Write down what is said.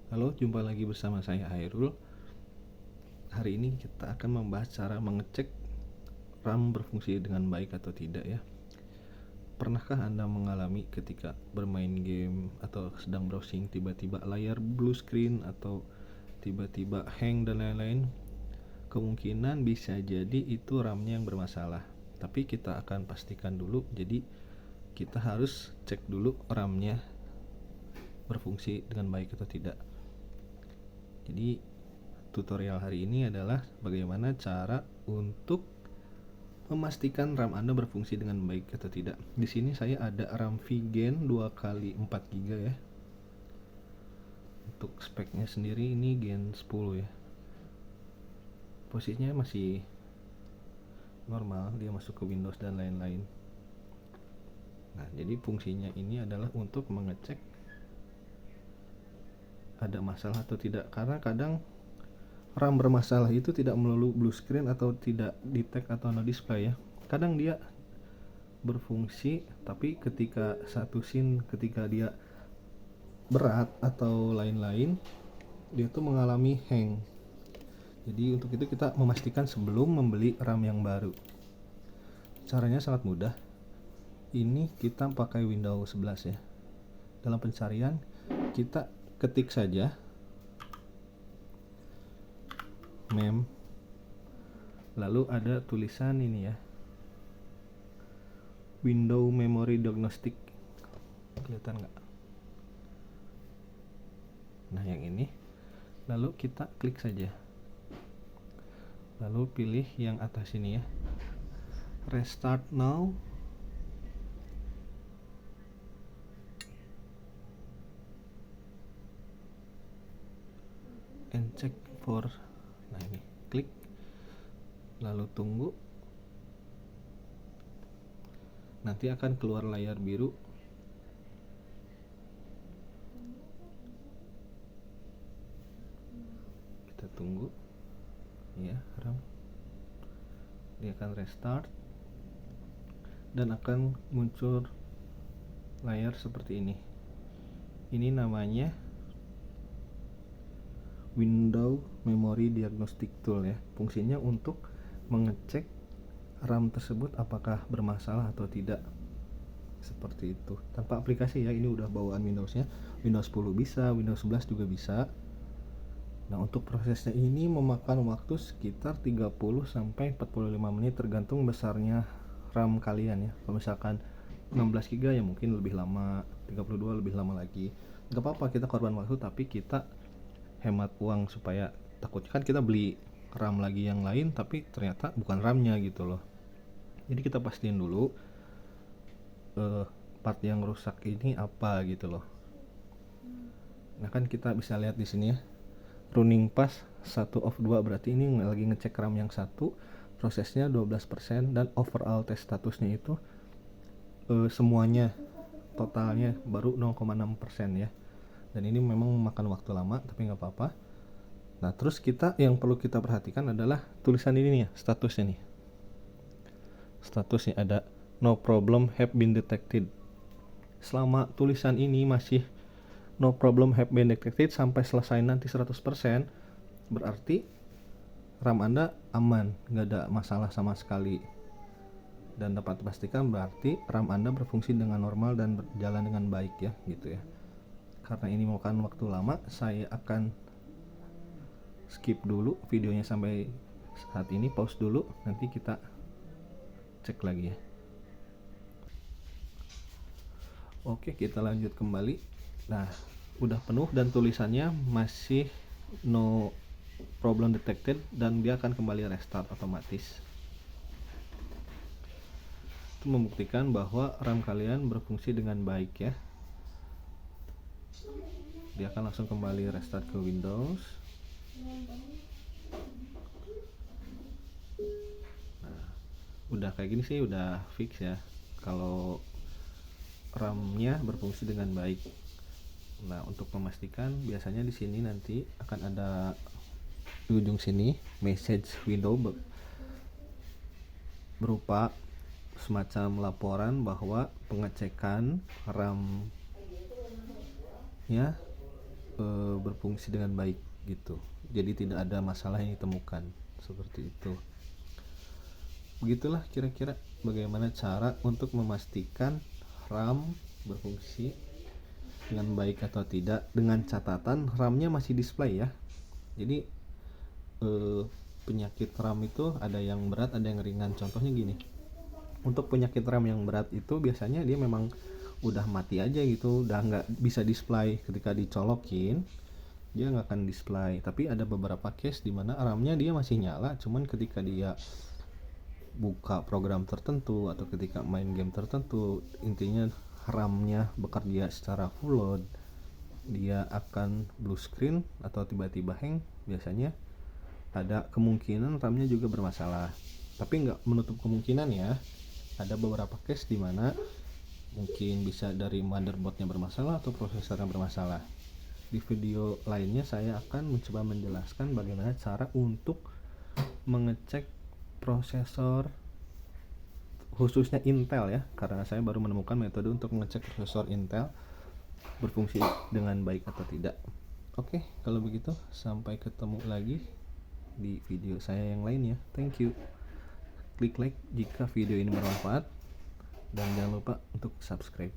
Halo, jumpa lagi bersama saya Hairul. Hari ini kita akan membahas cara mengecek RAM berfungsi dengan baik atau tidak ya. Pernahkah Anda mengalami ketika bermain game atau sedang browsing tiba-tiba layar blue screen atau tiba-tiba hang dan lain-lain? Kemungkinan bisa jadi itu RAM-nya yang bermasalah. Tapi kita akan pastikan dulu, jadi kita harus cek dulu RAM-nya berfungsi dengan baik atau tidak. Jadi tutorial hari ini adalah bagaimana cara untuk memastikan RAM Anda berfungsi dengan baik atau tidak. Di sini saya ada RAM VGen 2x4 GB ya. Untuk speknya sendiri ini Gen 10 ya. Posisinya masih normal, dia masuk ke Windows dan lain-lain. Nah, jadi fungsinya ini adalah untuk mengecek ada masalah atau tidak, karena kadang RAM bermasalah itu tidak melulu blue screen atau tidak detect atau no display ya. Kadang dia berfungsi tapi ketika satu scene, ketika dia berat atau lain-lain, dia tuh mengalami hang. Jadi untuk itu kita memastikan sebelum membeli RAM yang baru. Caranya sangat mudah. Ini kita pakai Windows 11 ya. Dalam pencarian kita ketik saja mem, lalu ada tulisan ini ya, Window Memory Diagnostic. Kelihatan nggak? Nah, yang ini. Lalu kita klik saja. Lalu pilih yang atas ini ya. Restart now. And check for. Nah, ini. Klik. Lalu tunggu. Nanti akan keluar layar biru. Kita tunggu ya, RAM dia akan restart dan akan muncul layar seperti ini. Ini namanya Window Memory Diagnostic Tool ya. Fungsinya untuk mengecek RAM tersebut apakah bermasalah atau tidak. Seperti itu. Tanpa aplikasi ya, ini udah bawaan Windowsnya. Windows 10 bisa, Windows 11 juga bisa. Nah, untuk prosesnya ini memakan waktu sekitar 30 sampai 45 menit tergantung besarnya RAM kalian ya. Kalau misalkan 16 GB ya mungkin lebih lama, 32 lebih lama lagi. Gak apa-apa, kita korban waktu tapi kita hemat uang, supaya takutnya kan kita beli RAM lagi yang lain tapi ternyata bukan RAM-nya gitu loh. Jadi kita pastiin dulu part yang rusak ini apa gitu loh. Nah, kan kita bisa lihat di sini ya, running pass 1 of 2, berarti ini lagi ngecek RAM yang satu, prosesnya 12%, dan overall test statusnya itu semuanya totalnya baru 0,6% ya. Dan ini memang memakan waktu lama tapi nggak apa-apa. Nah, terus yang perlu kita perhatikan adalah tulisan ini nih ya, statusnya nih. Statusnya ada no problem have been detected. Selama tulisan ini masih no problem have been detected sampai selesai nanti 100%, berarti RAM Anda aman, nggak ada masalah sama sekali. Dan dapat dipastikan berarti RAM Anda berfungsi dengan normal dan berjalan dengan baik ya, gitu ya. Karena ini memakan waktu lama, saya akan skip dulu videonya sampai saat ini, pause dulu, nanti kita cek lagi ya. Oke, kita lanjut kembali. Nah, udah penuh dan tulisannya masih no problem detected, dan dia akan kembali restart otomatis. Itu membuktikan bahwa RAM kalian berfungsi dengan baik ya. Dia akan langsung kembali restart ke Windows. Nah, udah kayak gini sih udah fix ya kalau RAM-nya berfungsi dengan baik. Nah, untuk memastikan biasanya di sini nanti akan ada di ujung sini message window berupa semacam laporan bahwa pengecekan RAM ya berfungsi dengan baik gitu. Jadi tidak ada masalah yang ditemukan seperti itu. Begitulah kira-kira bagaimana cara untuk memastikan RAM berfungsi dengan baik atau tidak, dengan catatan RAM-nya masih display ya. Jadi penyakit RAM itu ada yang berat, ada yang ringan. Contohnya gini, untuk penyakit RAM yang berat itu biasanya dia memang udah mati aja gitu, udah nggak bisa display. Ketika dicolokin dia nggak akan display. Tapi ada beberapa case dimana RAM-nya dia masih nyala, cuman ketika dia buka program tertentu atau ketika main game tertentu, intinya RAM-nya bekerja secara full load, dia akan blue screen atau tiba-tiba hang. Biasanya ada kemungkinan RAM-nya juga bermasalah, tapi nggak menutup kemungkinan ya. Ada beberapa case di mana mungkin bisa dari motherboardnya bermasalah atau prosesornya bermasalah. Di video lainnya saya akan mencoba menjelaskan bagaimana cara untuk mengecek prosesor, khususnya Intel ya, karena saya baru menemukan metode untuk mengecek prosesor Intel berfungsi dengan baik atau tidak. Oke, kalau begitu sampai ketemu lagi di video saya yang lain ya. Thank you. Klik like jika video ini bermanfaat dan jangan lupa untuk subscribe.